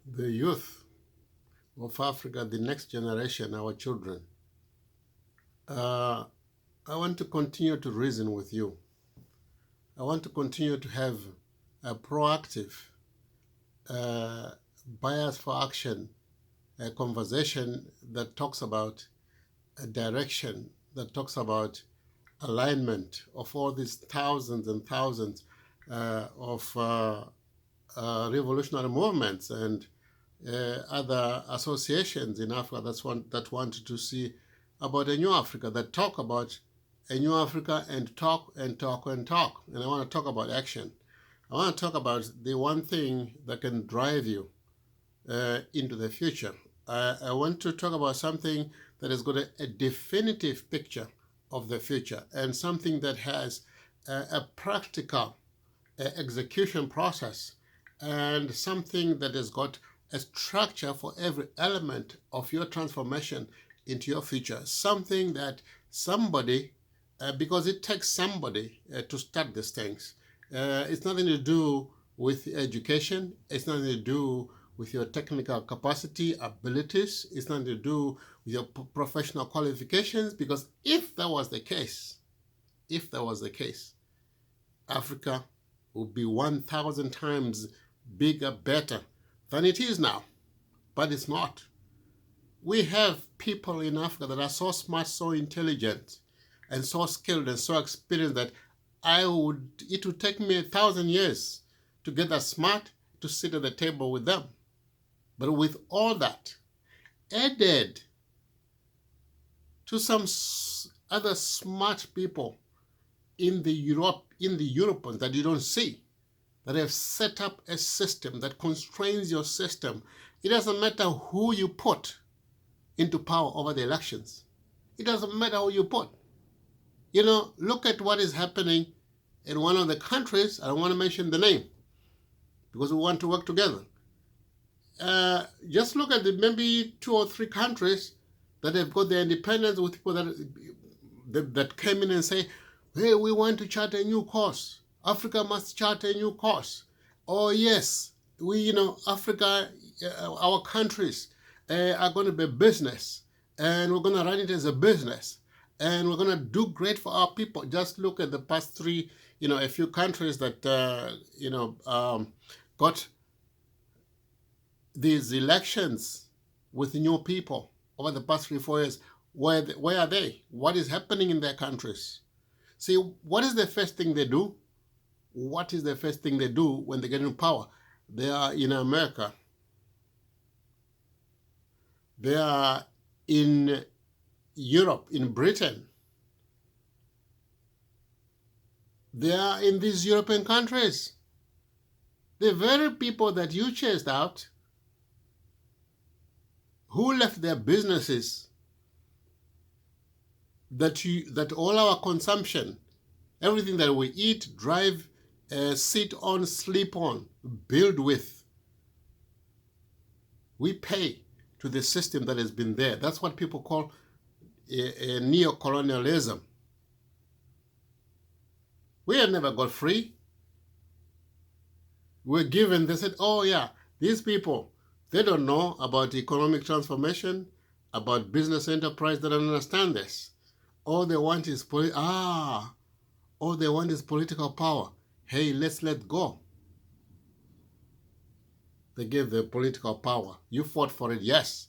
the youth of Africa, the next generation, our children. I want to continue to reason with you. I want to continue to have a proactive, bias for action, a conversation that talks about a direction, that talks about alignment of all these thousands and thousands of revolutionary movements and other associations in Africa that wanted to see about a new Africa, that talk about a new Africa and talk and talk and talk. And I want to talk about action. I want to talk about the one thing that can drive you into the future. I want to talk about something that has got a definitive picture of the future and something that has a practical execution process and something that has got a structure for every element of your transformation into your future. Something that somebody, because it takes somebody to start these things. It's nothing to do with education. It's nothing to do with your technical capacity, abilities. It's nothing to do with your professional qualifications, because if that was the case, Africa would be 1,000 times bigger, better than it is now. But it's not. We have people in Africa that are so smart, so intelligent, and so skilled and so experienced that it would take me 1,000 years to get that smart to sit at the table with them. But with all that added to some other smart people in the Europeans that you don't see, that have set up a system that constrains your system. It doesn't matter who you put into power over the elections. It doesn't matter who you put. You know, look at what is happening in one of the countries. I don't want to mention the name because we want to work together. Just look at maybe 2 or 3 countries that have got their independence, with people that came in and say, hey, we want to chart a new course. Africa must chart a new course. Oh yes, Africa, our countries are going to be business, and we're going to run it as a business, and we're going to do great for our people. Just look at the past 3, a few countries that, got these elections with new people over the past 3-4 years. Where are they? What is happening in their countries? See, what is the first thing they do? What is the first thing they do when they get in power? They are in America. They are in Europe, in Britain. They are in these European countries. The very people that you chased out, who left their businesses, that all our consumption, everything that we eat, drive, sit on, sleep on, build with, we pay to the system that has been there. That's what people call a neo-colonialism. We have never got free. We're given, they said, oh yeah, these people, they don't know about economic transformation, about business enterprise. They don't understand this. All they want is political power. Hey, let's let go. They gave the political power. You fought for it, yes.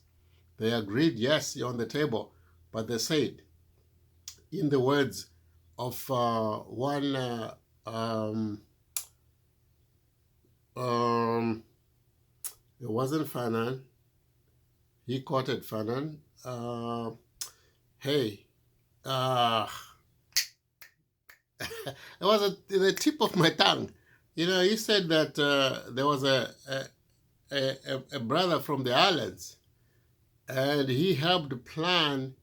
They agreed, yes, you're on the table. But they said, in the words of one, it wasn't Fanon. He quoted Fanon. It was at the tip of my tongue. He said that there was a brother from the islands, and he helped plan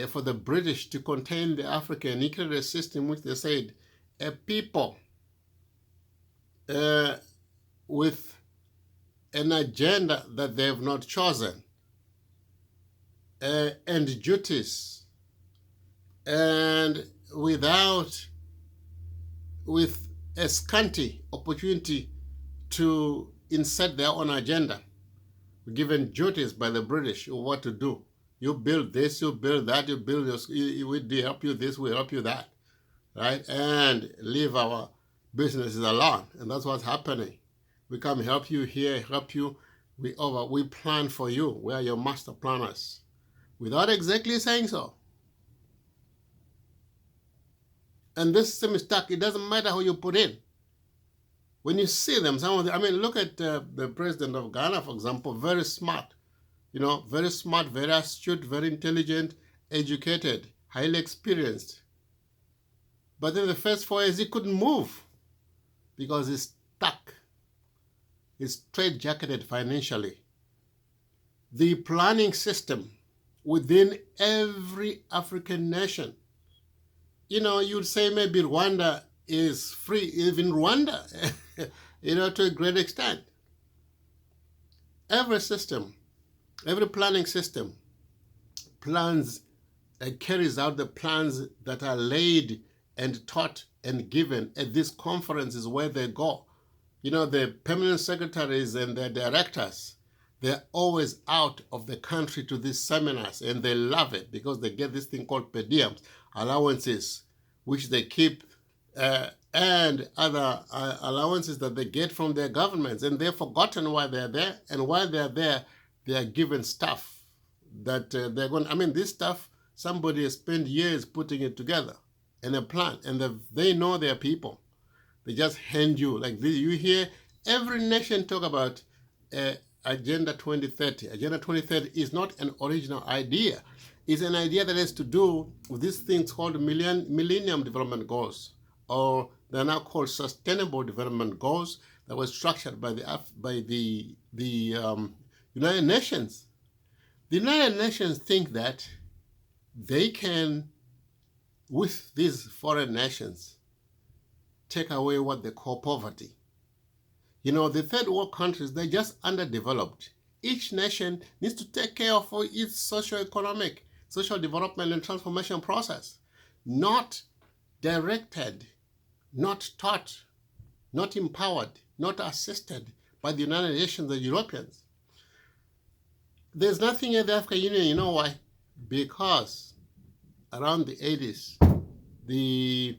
for the British to contain the African. He created a system which they said a people with an agenda that they have not chosen, and duties, and with a scanty opportunity to insert their own agenda. We're given duties by the British of what to do. You build this, you build that, you build this, we help you this, we help you that, right? And leave our businesses alone. And that's what's happening. We come help you here, help you. We plan for you. We are your master planners. Without exactly saying so. And this system is stuck. It doesn't matter who you put in. When you see them, some of them, I mean, look at the president of Ghana, for example, very smart. You know, very smart, very astute, very intelligent, educated, highly experienced. But in the first 4 years, he couldn't move because he's stuck. He's straight-jacketed financially. The planning system within every African nation, you know, you'd say maybe Rwanda is free, even Rwanda, you know, to a great extent. Every system, every planning system plans and carries out the plans that are laid and taught and given at these conferences where they go. You know, the permanent secretaries and the directors, they're always out of the country to these seminars, and they love it because they get this thing called per diems, allowances, which they keep, and other allowances that they get from their governments, and they've forgotten why they're there, and while they're there, they are given stuff that they're going, I mean, this stuff, somebody has spent years putting it together in a plan, and they know their people. They just hand you, like this. You hear every nation talk about Agenda 2030. Agenda 2030 is not an original idea. It's an idea that has to do with these things called Millennium Development Goals, or they're now called Sustainable Development Goals, that were structured by the United Nations. The United Nations think that they can, with these foreign nations, take away what they call poverty. You know, the third world countries, they're just underdeveloped. Each nation needs to take care of its socio-economic, social development and transformation process. Not directed, not taught, not empowered, not assisted by the United Nations and Europeans. There's nothing in the African Union, you know why? Because around the 80s, the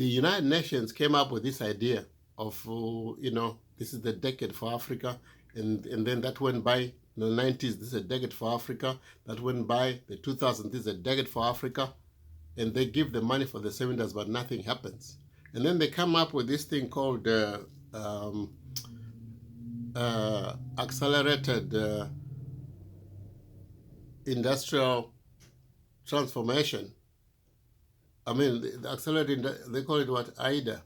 United Nations came up with this idea of, you know, this is the decade for Africa, and then that went by. In the 90s, this is a decade for Africa. That went by. The 2000s, this is a decade for Africa. And they give the money for the seminars, but nothing happens. And then they come up with this thing called accelerated industrial transformation. I mean, the accelerated, they call it what? AIDA.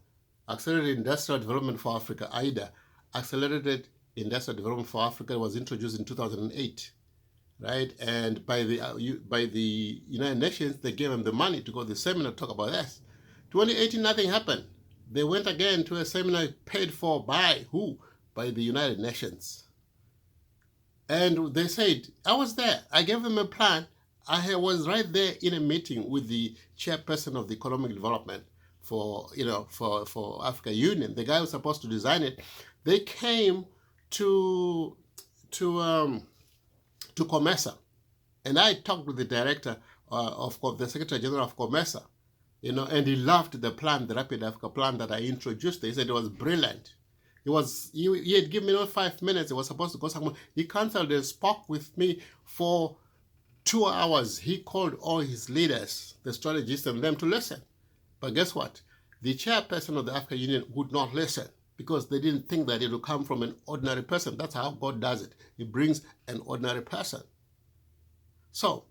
Accelerated Industrial Development for Africa, AIDA. Accelerated Industrial Development for Africa was introduced in 2008, right? And by the United Nations, they gave them the money to go to the seminar to talk about this. 2018, nothing happened. They went again to a seminar paid for by who? By the United Nations. And they said, I was there. I gave them a plan. I was right there in a meeting with the chairperson of the economic development for, you know, for Africa Union. The guy who was supposed to design it. They came to COMESA, and I talked with the director of the Secretary General of COMESA, you know, and he loved the plan, the Rapid Africa plan that I introduced. He said it was brilliant. He had given me 5 minutes. He was supposed to go somewhere. He canceled and spoke with me for 2 hours. He called all his leaders, the strategists, and them to listen. But guess what? The chairperson of the African Union would not listen because they didn't think that it would come from an ordinary person. That's how God does it. He brings an ordinary person. So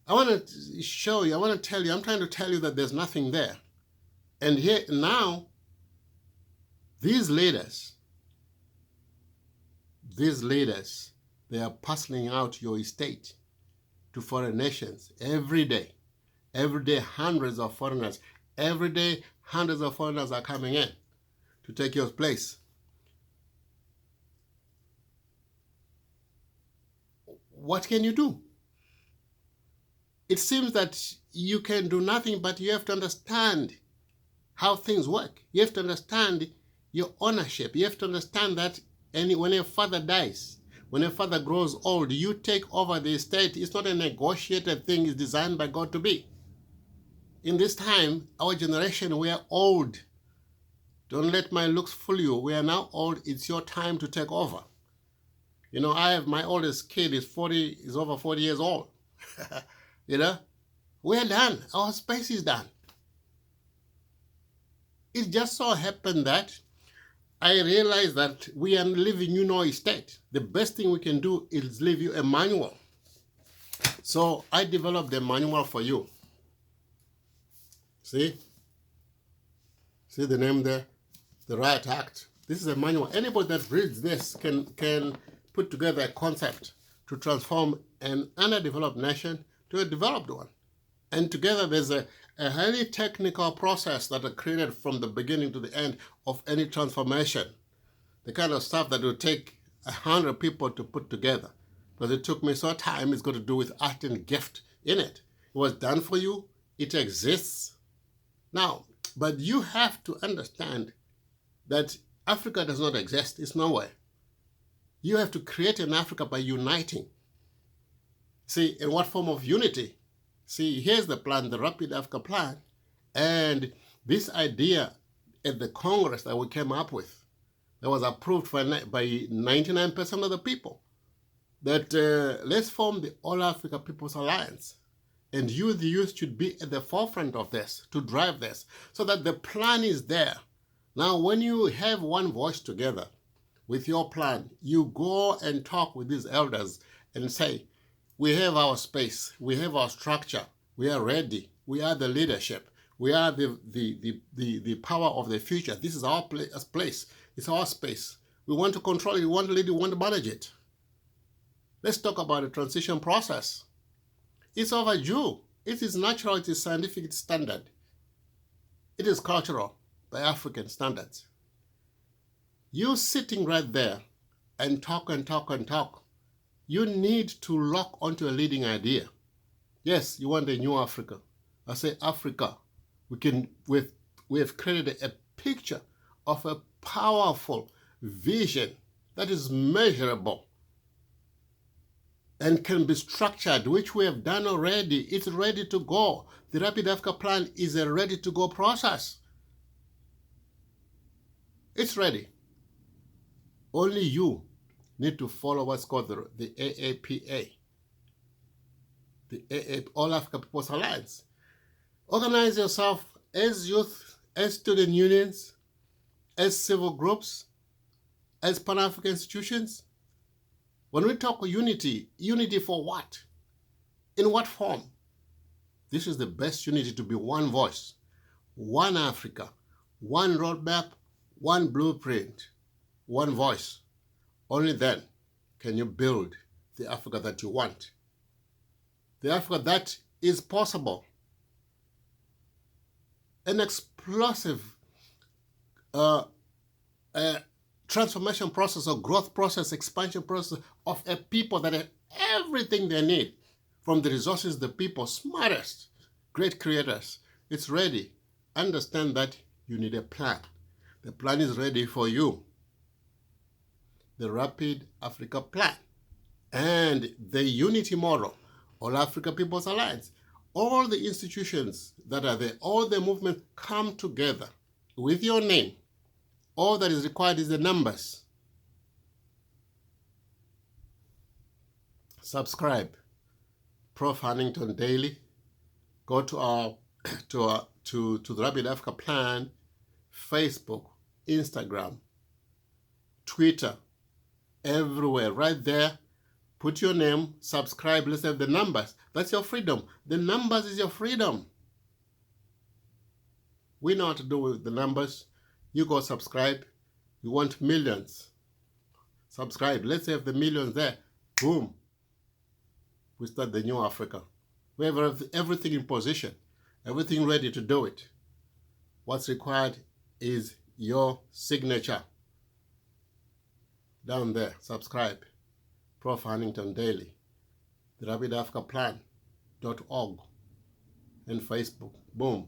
I want to show you, I want to tell you, I'm trying to tell you that there's nothing there. And here now, these leaders, they are parceling out your estate to foreign nations every day. Every day, hundreds of foreigners. Every day, hundreds of foreigners are coming in to take your place. What can you do? It seems that you can do nothing, but you have to understand how things work. You have to understand your ownership. You have to understand that when a father dies, when a father grows old, you take over the estate. It's not a negotiated thing. It's designed by God to be. In this time, our generation, we are old. Don't let my looks fool you. We are now old. It's your time to take over. You know, my oldest kid is over 40 years old. You know, we're done. Our space is done. It just so happened that I realized that we are living estate. The best thing we can do is leave you a manual. So I developed a manual for you. See the name there? The Riot Act. This is a manual. Anybody that reads this can put together a concept to transform an underdeveloped nation to a developed one. And together there's a highly technical process that are created from the beginning to the end of any transformation. The kind of stuff that will take 100 people to put together. Because it took me so time, it's got to do with art and gift in it. It was done for you. It exists. Now, but you have to understand that Africa does not exist. It's nowhere. You have to create an Africa by uniting. See, in what form of unity? See, here's the plan, the Rapid Africa Plan. And this idea at the Congress that we came up with, that was approved by 99% of the people, that let's form the All Africa People's Alliance. And you, the youth, should be at the forefront of this, to drive this, so that the plan is there. Now, when you have one voice together with your plan, you go and talk with these elders and say, we have our space, we have our structure, we are ready, we are the leadership, we are the power of the future. This is our place, it's our space. We want to control it, we want to lead it, we want to manage it. Let's talk about the transition process. It's overdue. It is natural, it is scientific, it's standard. It is cultural by African standards. You sitting right there and talk and talk and talk, you need to lock onto a leading idea. Yes, you want a new Africa. I say Africa. We have created a picture of a powerful vision that is measurable and can be structured, which we have done already. It's ready to go. The Rapid Africa Plan is a ready-to-go process. It's ready. Only you need to follow what's called the AAPA, the All Africa People's Alliance. Organize yourself as youth, as student unions, as civil groups, as Pan-African institutions. When we talk unity, unity for what? In what form? This is the best unity, to be one voice, one Africa, one roadmap, one blueprint, one voice. Only then can you build the Africa that you want. The Africa that is possible. An explosive transformation process or growth process, expansion process of a people that have everything they need, from the resources, the people, smartest, great creators. It's ready. Understand that you need a plan. The plan is ready for you. The Rapid Africa Plan and the Unity Model, All Africa People's Alliance, all the institutions that are there, all the movements come together with your name. All that is required is the numbers. Subscribe. Prof. Huntington Daily. Go to the Rapid Africa Plan, Facebook, Instagram, Twitter, everywhere, right there. Put your name, subscribe, let's have the numbers. That's your freedom. The numbers is your freedom. We know what to do with the numbers. You go subscribe. You want millions. Subscribe. Let's have the millions there. Boom. We start the new Africa. We have everything in position. Everything ready to do it. What's required is your signature. Down there. Subscribe. Prof. Huntington Daily. The Rapid Africa Plan.org and Facebook. Boom.